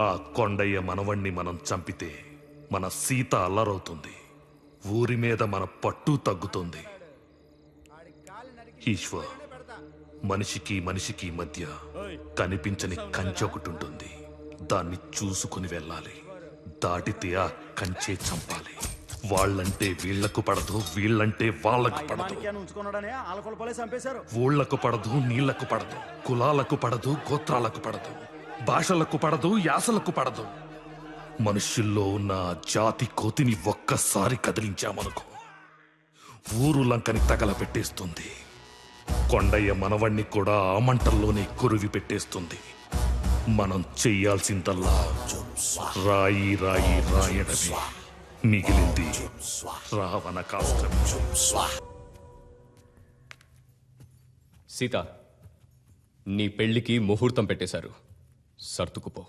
ఆ కొండయ్య మనవణ్ణి మనం చంపితే మన సీత అల్లరవుతుంది. ఊరి మీద మన పట్టు తగ్గుతుంది. ఈశ్వర్, మనిషికి మనిషికి మధ్య కనిపించని కంచె ఒకటి ఉంటుంది. దాన్ని చూసుకుని వెళ్ళాలి. దాటితే ఆ కంచె చంపాలి. వాళ్ళంటే వీళ్లకు పడదు, వీళ్ళంటే వాళ్ళకు పడదు. ఊళ్లకు పడదు, నీళ్లకు పడదు, కులాలకు పడదు, గోత్రాలకు పడదు, భాషలకు పడదు, యాసలకు పడదు. మనుషుల్లో ఉన్న జాతి కోతిని ఒక్కసారి కదిలించామనుకో ఊరు లంకని తగలపెట్టేస్తుంది. కొండయ్య మనవణ్ణి కూడా ఆ మంటల్లోనే కురివి పెట్టేస్తుంది. మనం చెయ్యాల్సిందల్లా రాయి రాయి రాయడమే. మిగిలింది రావణ కాష్టం. సీత, నీ పెళ్లికి ముహూర్తం పెట్టేశారు. సర్దుకుపో.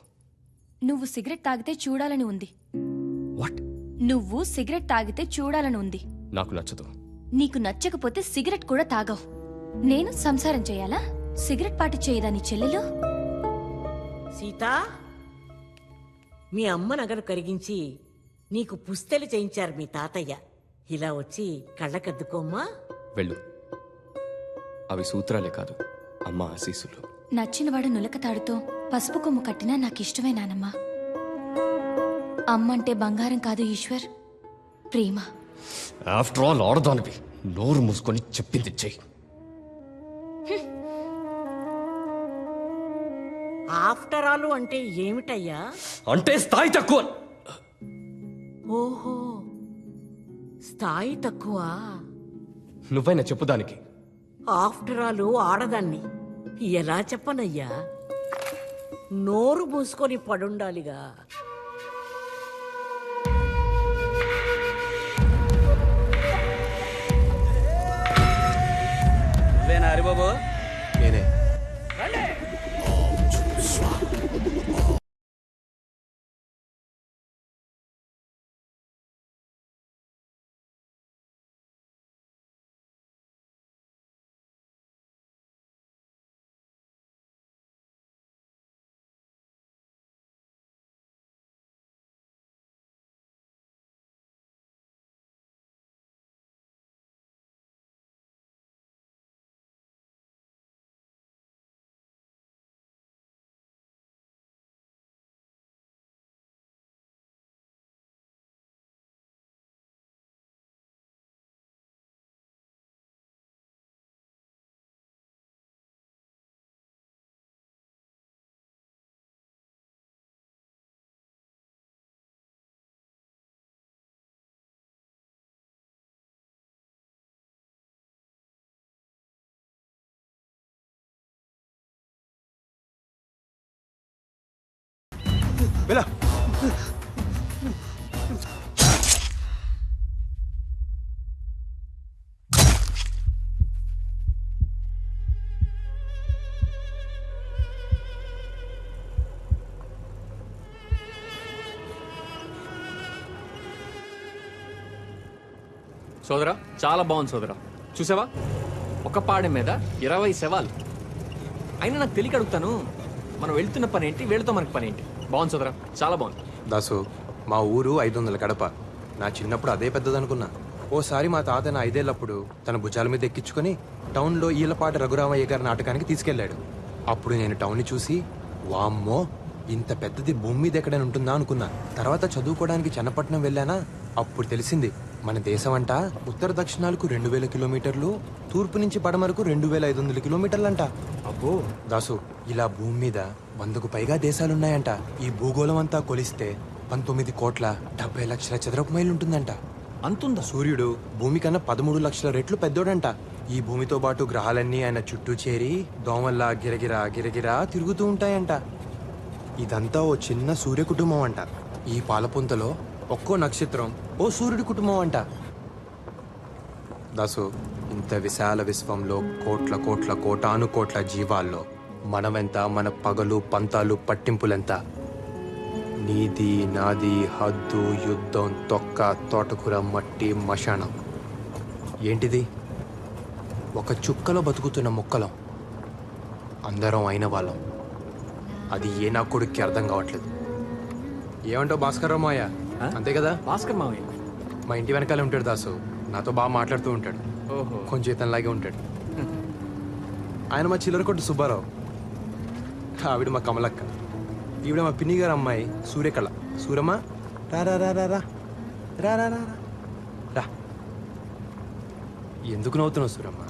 నువ్వు సిగరెట్ తాగితే చూడాలని ఉంది. వాట్? నువ్వు సిగరెట్ తాగితే చూడాలని ఉంది. నాకు నచ్చదు. నీకు నచ్చకపోతే సిగరెట్ కూడా తాగవు. నేను సంసారం చేయాలా? సిగరెట్ పాటి చేయదా నీ చెల్లెలు? సీత, మీ అమ్మ నగలు కరిగించి నీకు పుస్తెలు చేయించారు మీ తాతయ్య. ఇలా వచ్చి కళ్ళకద్దుకోమ్మా. వెళ్ళు. అవి సూత్రాలే కాదు, అమ్మ ఆశీస్సులు. నచ్చినవాడు నులకతాడుతో పసుపు కొమ్ము కట్టినా నాకిష్టమే నానమ్మా. అమ్మంటే బంగారం కాదు ఈశ్వర్, ప్రేమ. ఆఫ్టర్ ఆల్ ఆడదానివి. నోరు మూసుకొని చెప్పింది చెయ్యి. ఆఫ్టర్ ఆల్ అంటే ఏమిటయ్యా? అంటే స్థాయి తక్కువ. ఓహో, స్థాయి తక్కువ. నువ్వైనా చెప్పుదానికి. ఆఫ్టర్ ఆల్ ఆడదాన్ని ఎలా చెప్పనయ్యా? నోరు మూసుకొని పడుండాలిగా. హరిబాబు, నేనే. వెళ్ళా. సోదరా, చాలా బాగుంది సోదరా. చూసావా, ఒక పాడె మీద 20 శవాలు. అయినా నాకు తెలియక అడుగుతాను, మనం వెళ్తున్న పని ఏంటి, వీళ్ళతో మనకి పని ఏంటి? బాగుంది సోదరా, చాలా బాగుంది. దాసు, మా ఊరు 500 కడప. నా చిన్నప్పుడు అదే పెద్దదనుకున్నా. ఓసారి మా తాత నా 5 ఏళ్లప్పుడు తన భుజాల మీద ఎక్కించుకొని టౌన్లో ఈలపాటి రఘురామయ్య గారి నాటకానికి తీసుకెళ్లాడు. అప్పుడు నేను టౌన్ని చూసి, వామ్మో, ఇంత పెద్దది భూమి మీద ఎక్కడైనా ఉంటుందా అనుకున్నా. తర్వాత చదువుకోవడానికి చన్నపట్నం వెళ్ళానా, అప్పుడు తెలిసింది మన దేశం అంట ఉత్తర దక్షిణాలకు 2000 కిలోమీటర్లు, తూర్పు నుంచి పడమరకు 2500 కిలోమీటర్లంట. అబ్బో దాసు, ఇలా భూమి మీద 100కు పైగా దేశాలున్నాయంట. ఈ భూగోళం అంతా కొలిస్తే 19,70,00,000 చదరపు మైలు ఉంటుందంట. అంతుందా? సూర్యుడు భూమి కన్నా 13 లక్షల రెట్లు పెద్దోడంట. ఈ భూమితో పాటు గ్రహాలన్నీ ఆయన చుట్టూ చేరి దోమల్లా గిరగిరా గిరగిరా తిరుగుతూ ఉంటాయంట. ఇదంతా ఓ చిన్న సూర్య కుటుంబం అంట. ఈ పాలపుంతలో ఒక్కో నక్షత్రం ఓ సూర్యుడి కుటుంబం అంట. దాసు, ఇంత విశాల విశ్వంలో కోట్ల కోట్ల కోటాను కోట్ల జీవాల్లో మనమెంత, మన పగలు పంతాలు పట్టింపులెంత? నీది నాది, హద్దు, యుద్ధం, తొక్క, తోటకూర, మట్టి, మశానం. ఏంటిది? ఒక చుక్కలో బతుకుతున్న మొక్కలం. అందరం అయిన వాళ్ళం. అది ఏ నా కొడుక్కి అర్థం కావట్లేదు. ఏమంటావు భాస్కర్ రావు మాయ ఆ? అంతే కదా భాస్కర్ మావయ్య. మా ఇంటి వెనకాలే ఉంటాడు దాసు. నాతో బాగా మాట్లాడుతూ ఉంటాడు. ఓహో. కొంచెం ఇతనిలాగే ఉంటాడు. ఆయన మా చిల్లర కొట్టు సుబ్బారావు. ఆవిడ మా కమలక్క. ఈవిడ మా పిన్ని గారు అమ్మాయి సూర్యకళ. సూరమ్మ రా రా రా రా రా రా రా రా రా. ఎందుకు నవ్వుతున్నావు Suramma?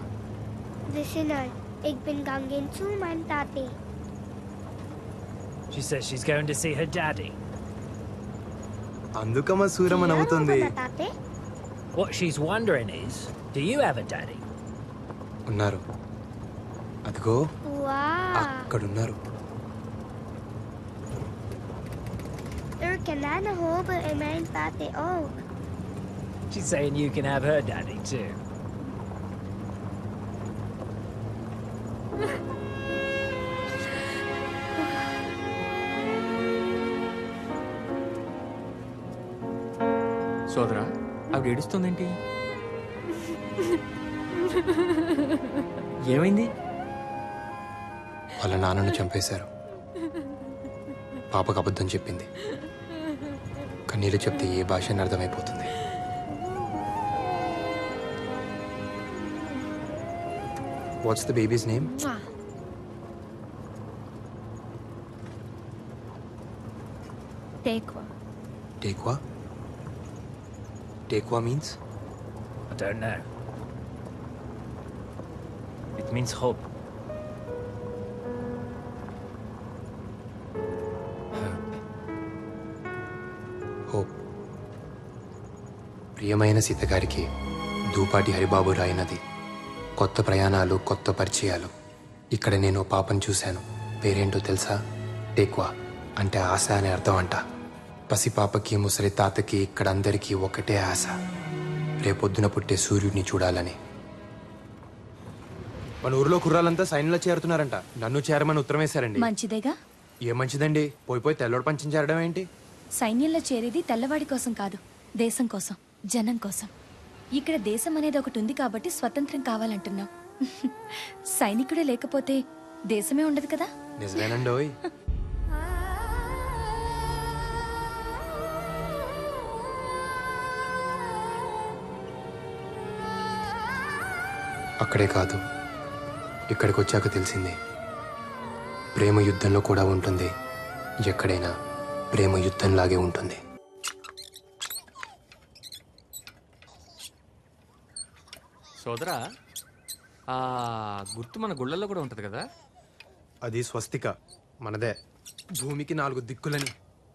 Listener, ik ben gegaan zu mijn tate. She says she's going to see her daddy. అందుకమ్మా Suramma నవ్వుతుంది. tate? What she's wondering is, do you have a daddy? ఉన్నారు, అదిగో Wow. అక్కడున్నారు. Er kananen hoben in mijn tate ook. She's saying you can have her daddy too. సోదరా ఆవిడ ఏడుస్తుందేంటి? ఏమైంది? వాళ్ళ నాన్నను చంపేశారు. పాపకు అబద్ధం చెప్పింది. కన్నీళ్ళు చెప్తే ఏ భాష అని అర్థమైపోతుంది. What's the baby's name? Taqwa. Taqwa. Taqwa means? I don't know. It means hope. Hope. ప్రియమైన సీతగారికి దూపాటి హరిబాబు రాయినది. కొత్త ప్రయాణాలు, కొత్త పరిచయాలు. ఇక్కడ నేను పాపను చూశాను. పేరేంటో తెలుసా? టేక్వా అంటే ఆశ అనే అర్థం అంట. పసిపాపకి, ముసలి తాతకి, ఇక్కడ అందరికీ ఒకటే ఆశ, రేపొద్దున పుట్టే సూర్యుడిని చూడాలని. మన ఊరిలో కుర్రాలంతా సైన్యంలో చేరుతున్నారంట. నన్ను చేరమని ఉత్తరం వేశారండి. మంచిదేగా. ఏ మంచిదండి, పోయి తెల్లోడు పంచం చేరడం ఏంటి? సైన్యంలో చేరేది తెల్లవాడి కోసం కాదు, దేశం కోసం, జనం కోసం. ఇక్కడ దేశం అనేది ఒకటి ఉంది కాబట్టి స్వతంత్రం కావాలంటున్నాం. సైనికుడే లేకపోతే దేశమే ఉండదు కదా. నిజమేనండి. ఓయ్ అక్కడే కాదు, ఇక్కడికి వచ్చాక తెలిసింది, ప్రేమ యుద్ధంలో కూడా ఉంటుంది. ఎక్కడైనా ప్రేమ యుద్ధంలాగే ఉంటుంది. సోదరా ఆ గుర్తు మన గుళ్ళల్లో కూడా ఉంటది కదా? అది స్వస్తిక, మనదే. భూమికి 4 దిక్కులని,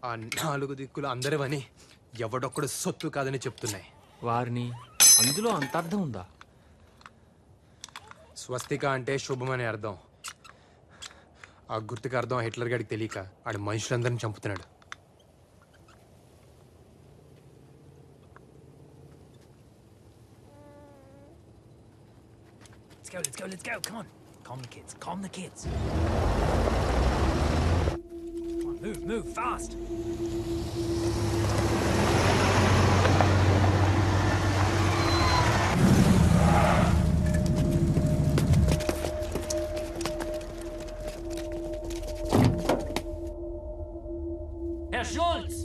ఆ 4 దిక్కులు అందరివని, ఎవడొక్కడు సొత్తు కాదని చెప్తున్నాయి. వారిని అందులో అంత అర్థం ఉందా? స్వస్తిక అంటే శుభం అనే అర్థం. ఆ గుర్తుకి అర్థం హిట్లర్ గారికి తెలియక ఆడు మనుషులందరిని చంపుతున్నాడు. Let's go, let's go. Come on. Calm the kids, calm the kids. Come on, move, fast. Herr Schulz!